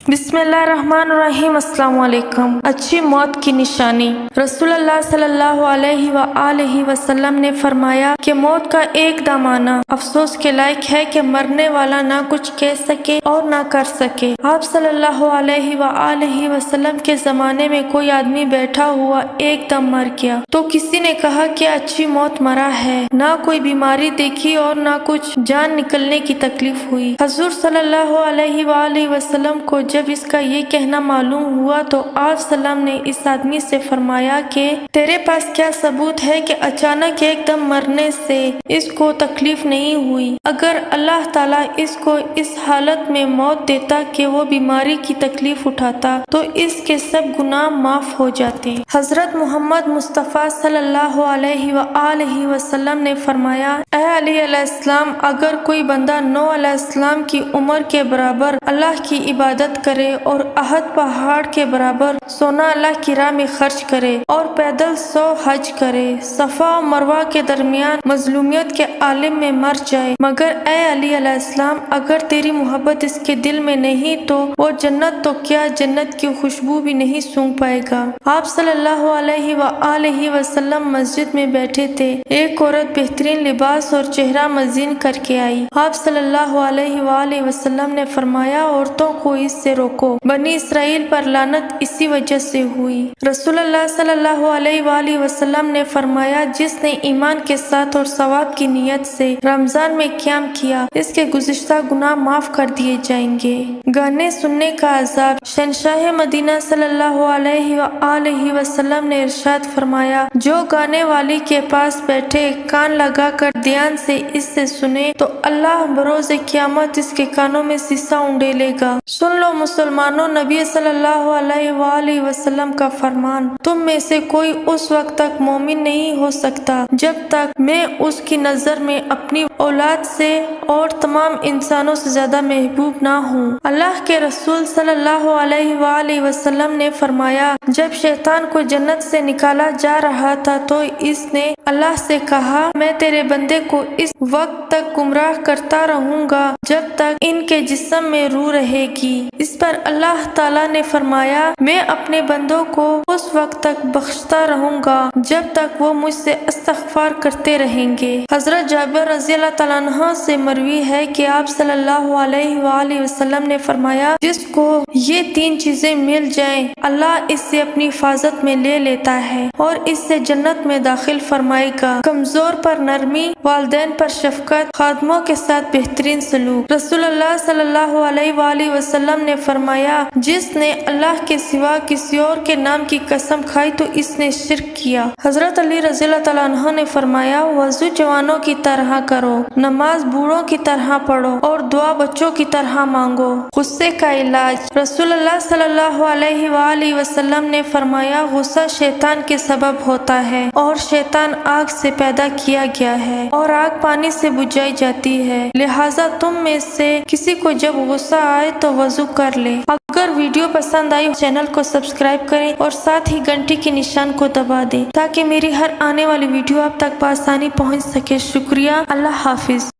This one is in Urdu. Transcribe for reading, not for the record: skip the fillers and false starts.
بسم اللہ الرحمن الرحیم۔ السلام علیکم۔ اچھی موت کی نشانی۔ رسول اللہ صلی اللہ علیہ وآلہ وسلم نے فرمایا کہ موت کا ایک دمانہ افسوس کے لائق ہے کہ مرنے والا نہ کچھ کہہ سکے اور نہ کر سکے۔ آپ صلی اللہ علیہ وآلہ وسلم کے زمانے میں کوئی آدمی بیٹھا ہوا ایک دم مر گیا تو کسی نے کہا کہ اچھی موت مرا ہے، نہ کوئی بیماری دیکھی اور نہ کچھ جان نکلنے کی تکلیف ہوئی۔ حضور صلی اللہ علیہ وآلہ وسلم کو جب اس کا یہ کہنا معلوم ہوا تو آپ سلام نے اس آدمی سے فرمایا کہ تیرے پاس کیا ثبوت ہے کہ اچانک ایک دم مرنے سے اس کو تکلیف نہیں ہوئی؟ اگر اللہ تعالیٰ اس کو اس حالت میں موت دیتا کہ وہ بیماری کی تکلیف اٹھاتا تو اس کے سب گناہ معاف ہو جاتے۔ حضرت محمد مصطفیٰ صلی اللہ علیہ وآلہ وسلم نے فرمایا، اے علی علیہ السلام، اگر کوئی بندہ نوح علیہ السلام کی عمر کے برابر اللہ کی عبادت کرے اور احد پہاڑ کے برابر سونا اللہ کی راہ میں خرچ کرے اور پیدل 100 حج کرے، صفا و مروہ کے درمیان مظلومیت کے عالم میں مر جائے، مگر اے علی علیہ السلام، اگر تیری محبت اس کے دل میں نہیں تو وہ جنت تو کیا جنت کی خوشبو بھی نہیں سونگھ پائے گا۔ آپ صلی اللہ علیہ وآلہ وسلم مسجد میں بیٹھے تھے، ایک عورت بہترین لباس اور چہرہ مزین کر کے آئی۔ آپ صلی اللہ علیہ وآلہ وسلم نے فرمایا، عورتوں کو اس سے روکو، بنی اسرائیل پر لعنت اسی وجہ سے ہوئی۔ رسول اللہ صلی اللہ علیہ وآلہ وسلم نے فرمایا، جس نے ایمان کے ساتھ اور ثواب کی نیت سے رمضان میں قیام کیا، اس کے گزشتہ گناہ معاف کر دیے جائیں گے۔ گانے سننے کا عذاب۔ شہنشاہ مدینہ صلی اللہ علیہ وآلہ وسلم نے ارشاد فرمایا، جو گانے والی کے پاس بیٹھے کان لگا کر دھیان سے اس سے سنے تو اللہ بروز قیامت اس کے کانوں میں سیسا اونڈیلے گا۔ سن لو مسلمانوں، نبی صلی اللہ علیہ وآلہ وسلم کا فرمان، تم میں سے کوئی اس وقت تک مومن نہیں ہو سکتا جب تک میں اس کی نظر میں اپنی اولاد سے اور تمام انسانوں سے زیادہ محبوب نہ ہوں۔ اللہ کے رسول صلی اللہ علیہ وآلہ وسلم نے فرمایا، جب شیطان کو جنت سے نکالا جا رہا تھا تو اس نے اللہ سے کہا، میں تیرے بندے کو اس وقت تک گمراہ کرتا رہوں گا جب تک ان کے جسم میں روح رہے گی۔ اس پر اللہ تعالیٰ نے فرمایا، میں اپنے بندوں کو اس وقت تک بخشتا رہوں گا جب تک وہ مجھ سے استغفار کرتے رہیں گے۔ حضرت جابر رضی اللہ تعالیٰ عنہ سے مروی ہے کہ آپ صلی اللہ علیہ وآلہ وسلم نے فرمایا، جس کو یہ 3 چیزیں مل جائیں اللہ اس سے اپنی حفاظت میں لے لیتا ہے اور اس سے جنت میں داخل فرمائے گا۔ کمزور پر نرمی، والدین پر شفقت، خادموں کے ساتھ بہترین سلوک۔ رسول اللہ صلی اللہ علیہ وآلہ وسلم نے فرمایا، جس نے اللہ کے سوا کسی اور کے نام کی قسم کھائی تو اس نے شرک کیا۔ حضرت علی رضی اللہ تعالیٰ عنہ نے فرمایا، وضو جوانوں کی طرح کرو، نماز بوڑھوں کی طرح پڑھو اور دعا بچوں کی طرح مانگو۔ غصے کا علاج۔ رسول اللہ صلی اللہ علیہ وآلہ وسلم نے فرمایا، غصہ شیطان کے سبب ہوتا ہے اور شیطان آگ سے پیدا کیا گیا ہے اور آگ پانی سے بجھائی جاتی ہے، لہٰذا تم میں سے کسی کو جب غصہ آئے تو وضو کر لے۔ اگر ویڈیو پسند آئی چینل کو سبسکرائب کریں اور ساتھ ہی گھنٹی کے نشان کو دبا دیں تاکہ میری ہر آنے والی ویڈیو آپ تک بآسانی پہنچ سکے۔ شکریہ۔ اللہ حافظ۔